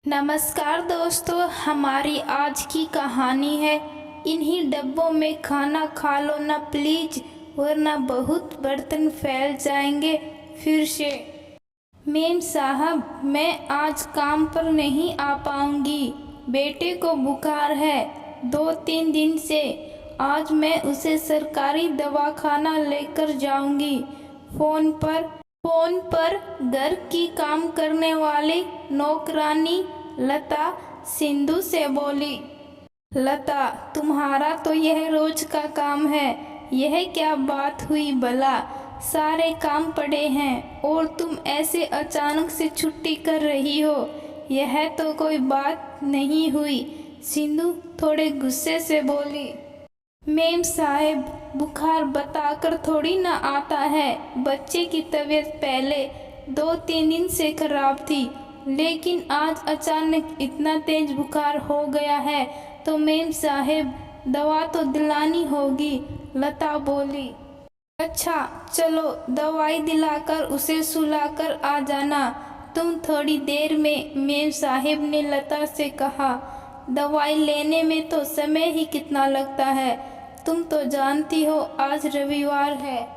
नमस्कार दोस्तों, हमारी आज की कहानी है इन्हीं डब्बों में खाना खा लो ना प्लीज, वरना बहुत बर्तन फैल जाएंगे फिर से। मेम साहब, मैं आज काम पर नहीं आ पाऊंगी। बेटे को बुखार है 2-3 दिन से। आज मैं उसे सरकारी दवाखाना लेकर जाऊंगी। फोन पर घर की काम करने वाली नौकरानी लता सिंधु से बोली। लता, तुम्हारा तो यह रोज का काम है। यह क्या बात हुई भला? सारे काम पड़े हैं और तुम ऐसे अचानक से छुट्टी कर रही हो। यह तो कोई बात नहीं हुई, सिंधु थोड़े गुस्से से बोली। मेम साहब, बुखार बताकर थोड़ी ना आता है। बच्चे की तबीयत पहले 2-3 दिन से खराब थी, लेकिन आज अचानक इतना तेज बुखार हो गया है तो मेम साहब दवा तो दिलानी होगी, लता बोली। अच्छा चलो, दवाई दिलाकर उसे सुलाकर आ जाना तुम थोड़ी देर में, मेम साहब ने लता से कहा। दवाई लेने में तो समय ही कितना लगता है, तुम तो जानती हो आज रविवार है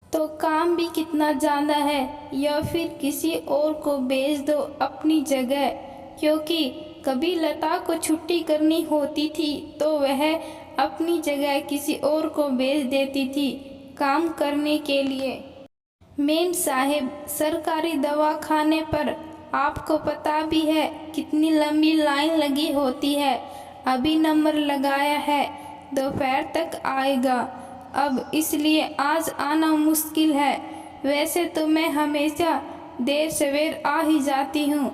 तो काम भी कितना ज़्यादा है। या फिर किसी और को भेज दो अपनी जगह, क्योंकि कभी लता को छुट्टी करनी होती थी तो वह अपनी जगह किसी और को भेज देती थी काम करने के लिए। मेम साहिब, सरकारी दवाखाने पर आपको पता भी है कितनी लंबी लाइन लगी होती है। अभी नंबर लगाया है, दोपहर तक आएगा अब, इसलिए आज आना मुश्किल है। वैसे तो मैं हमेशा देर सवेर आ ही जाती हूँ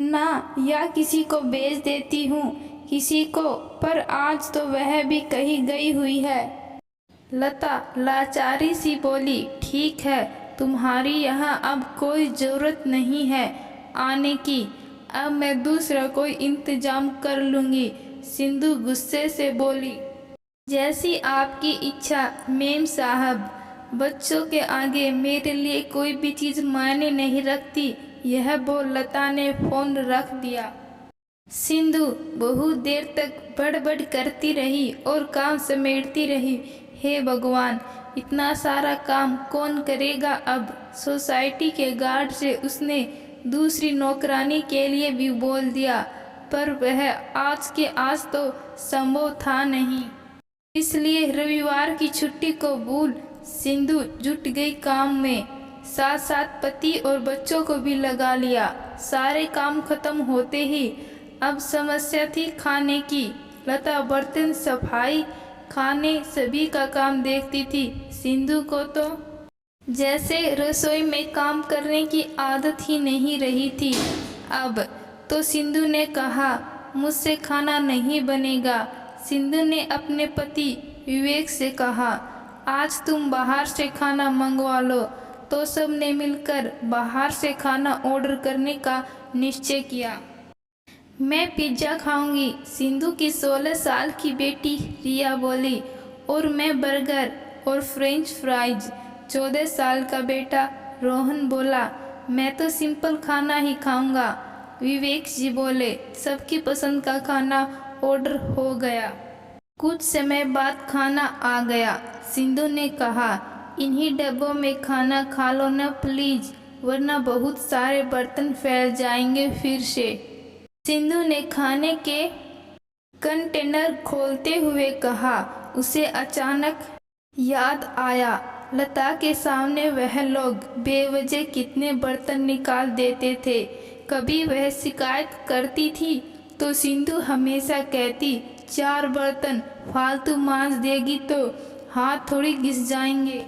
ना, या किसी को भेज देती हूँ किसी को, पर आज तो वह भी कहीं गई हुई है। लता लाचारी सी बोली। ठीक है, तुम्हारी यहाँ अब कोई ज़रूरत नहीं है आने की, अब मैं दूसरा कोई इंतजाम कर लूँगी, सिंधु गुस्से से बोली। जैसी आपकी इच्छा मेम साहब, बच्चों के आगे मेरे लिए कोई भी चीज़ मायने नहीं रखती। यह बोल लता ने फ़ोन रख दिया। सिंधु बहुत देर तक बड़बड़ करती रही और काम समेटती रही। हे भगवान, इतना सारा काम कौन करेगा अब? सोसाइटी के गार्ड से उसने दूसरी नौकरानी के लिए भी बोल दिया, पर वह आज तो संभव था नहीं, इसलिए रविवार की छुट्टी को भूल सिंधु जुट गई काम में। साथ साथ पति और बच्चों को भी लगा लिया। सारे काम खत्म होते ही अब समस्या थी खाने की। लता बर्तन, सफाई, खाने सभी का काम देखती थी। सिंधु को तो जैसे रसोई में काम करने की आदत ही नहीं रही थी। अब तो सिंधु ने कहा, मुझसे खाना नहीं बनेगा। सिंधु ने अपने पति विवेक से कहा, आज तुम बाहर से खाना मंगवा लो। तो सब ने मिलकर बाहर से खाना ऑर्डर करने का निश्चय किया। मैं पिज्ज़ा खाऊंगी, सिंधु की 16 साल की बेटी रिया बोली। और मैं बर्गर और फ्रेंच फ्राइज, 14 साल का बेटा रोहन बोला। मैं तो सिंपल खाना ही खाऊंगा, विवेक जी बोले। सबकी पसंद का खाना ऑर्डर हो गया। कुछ समय बाद खाना आ गया। सिंधु ने कहा, इन्हीं डब्बों में खाना खा लो ना प्लीज, वरना बहुत सारे बर्तन फैल जाएंगे फिर से। सिंधु ने खाने के कंटेनर खोलते हुए कहा। उसे अचानक याद आया, लता के सामने वह लोग बेवजह कितने बर्तन निकाल देते थे। कभी वह शिकायत करती थी तो सिंधु हमेशा कहती, 4 बर्तन फालतू मांज देगी तो हाथ थोड़ी घिस जाएंगे।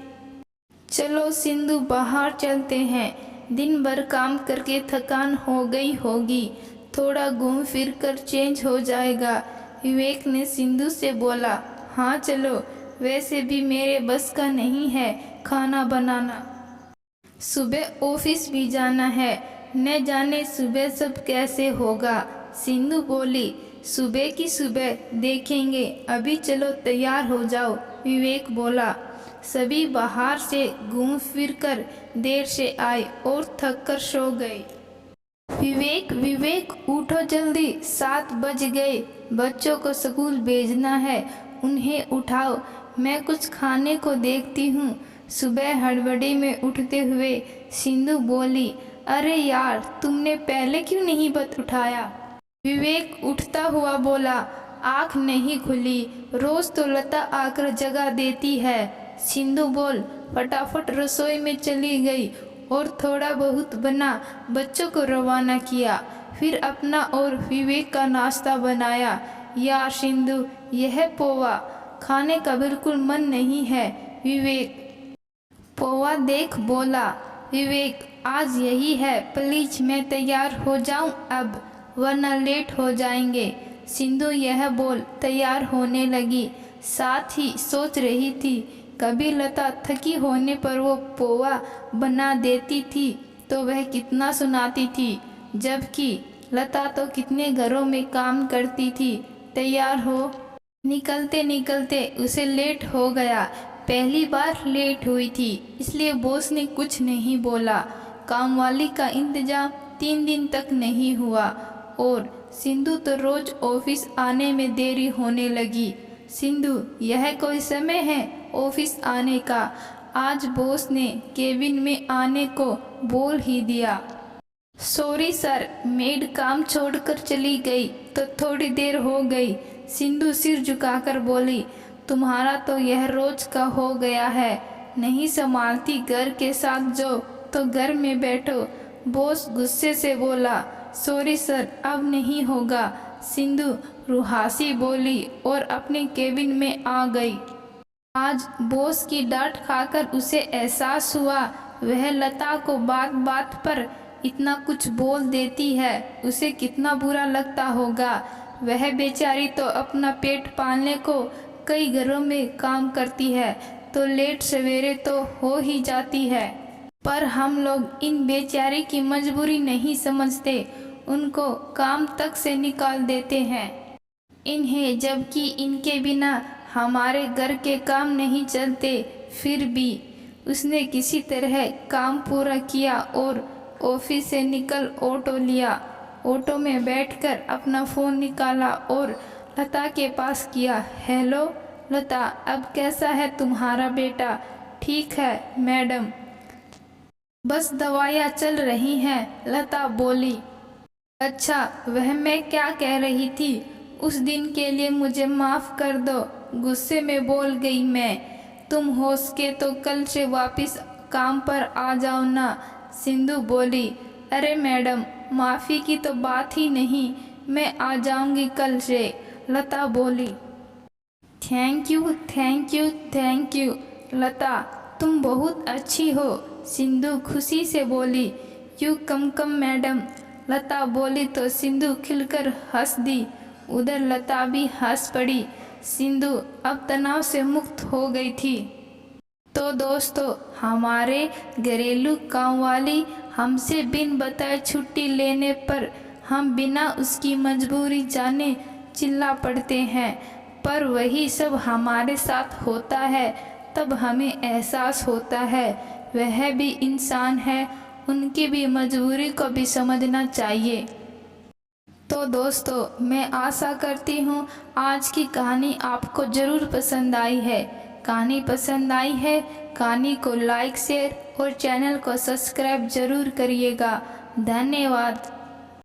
चलो सिंधु, बाहर चलते हैं, दिन भर काम करके थकान हो गई होगी, थोड़ा घूम फिर कर चेंज हो जाएगा, विवेक ने सिंधु से बोला। हाँ चलो, वैसे भी मेरे बस का नहीं है खाना बनाना, सुबह ऑफिस भी जाना है, न जाने सुबह सब कैसे होगा, सिंधु बोली। सुबह की सुबह देखेंगे, अभी चलो तैयार हो जाओ, विवेक बोला। सभी बाहर से घूम फिर कर देर से आए और थक कर सो गए। विवेक विवेक उठो जल्दी, 7 बज गए, बच्चों को स्कूल भेजना है, उन्हें उठाओ, मैं कुछ खाने को देखती हूँ। सुबह हड़बड़ी में उठते हुए सिंधु बोली, अरे यार तुमने पहले क्यों नहीं उठाया। विवेक उठता हुआ बोला, आँख नहीं खुली, रोज तो लता आकर जगा देती है। सिंधु बोल फटाफट रसोई में चली गई और थोड़ा बहुत बना बच्चों को रवाना किया, फिर अपना और विवेक का नाश्ता बनाया। यार सिंधु, यह पोहा खाने का बिल्कुल मन नहीं है। विवेक पोहा देख बोला, विवेक आज यही है, प्लीज मैं तैयार हो जाऊं अब, वरना लेट हो जाएंगे। सिंधु यह बोल तैयार होने लगी, साथ ही सोच रही थी कभी लता थकी होने पर वो पोहा बना देती थी तो वह कितना सुनाती थी, जबकि लता तो कितने घरों में काम करती थी। तैयार हो निकलते निकलते उसे लेट हो गया, पहली बार लेट हुई थी इसलिए बॉस ने कुछ नहीं बोला। कामवाली का इंतजाम 3 दिन तक नहीं हुआ और सिंधु तो रोज ऑफिस आने में देरी होने लगी। सिंधु, यह कोई समय है ऑफिस आने का, आज बॉस ने केबिन में आने को बोल ही दिया। सॉरी सर, मेड काम छोड़कर चली गई तो थोड़ी देर हो गई। सिंधु सिर झुकाकर बोली, तुम्हारा तो यह रोज का हो गया है, नहीं संभालती घर के साथ जो तो घर में बैठो। बॉस गुस्से से बोला, सॉरी सर अब नहीं होगा। सिंधु रुहासी बोली और अपने केबिन में आ गई। आज बॉस की डांट खाकर उसे एहसास हुआ वह लता को बात बात पर इतना कुछ बोल देती है, उसे कितना बुरा लगता होगा। वह बेचारी तो अपना पेट पालने को कई घरों में काम करती है तो लेट सवेरे तो हो ही जाती है, पर हम लोग इन बेचारी की मजबूरी नहीं समझते, उनको काम तक से निकाल देते हैं इन्हें, जबकि इनके बिना हमारे घर के काम नहीं चलते। फिर भी उसने किसी तरह काम पूरा किया और ऑफिस से निकल ऑटो लिया। ऑटो में बैठकर अपना फ़ोन निकाला और लता के पास किया। हेलो लता, अब कैसा है तुम्हारा बेटा। ठीक है मैडम, बस दवाइयाँ चल रही हैं, लता बोली। अच्छा, वह मैं क्या कह रही थी, उस दिन के लिए मुझे माफ़ कर दो, गुस्से में बोल गई मैं। तुम हो सके तो कल से वापस काम पर आ जाओ ना। सिंधु बोली, अरे मैडम माफ़ी की तो बात ही नहीं, मैं आ जाऊंगी कल से। लता बोली, thank you thank you thank you Lata, तुम बहुत अच्छी हो। सिंधु खुशी से बोली, यू कम मैडम। लता बोली तो सिंधु खिलकर हंस दी, उधर लता भी हंस पड़ी। सिंधु अब तनाव से मुक्त हो गई थी। तो दोस्तों, हमारे घरेलू काम वाली हमसे बिन बताए छुट्टी लेने पर हम बिना उसकी मजबूरी जाने चिल्ला पड़ते हैं, पर वही सब हमारे साथ होता है तब हमें एहसास होता है वह भी इंसान है, उनकी भी मजबूरी को भी समझना चाहिए। तो दोस्तों, मैं आशा करती हूँ आज की कहानी आपको ज़रूर पसंद आई है। कहानी पसंद आई है, कहानी को लाइक शेयर और चैनल को सब्सक्राइब ज़रूर करिएगा। धन्यवाद।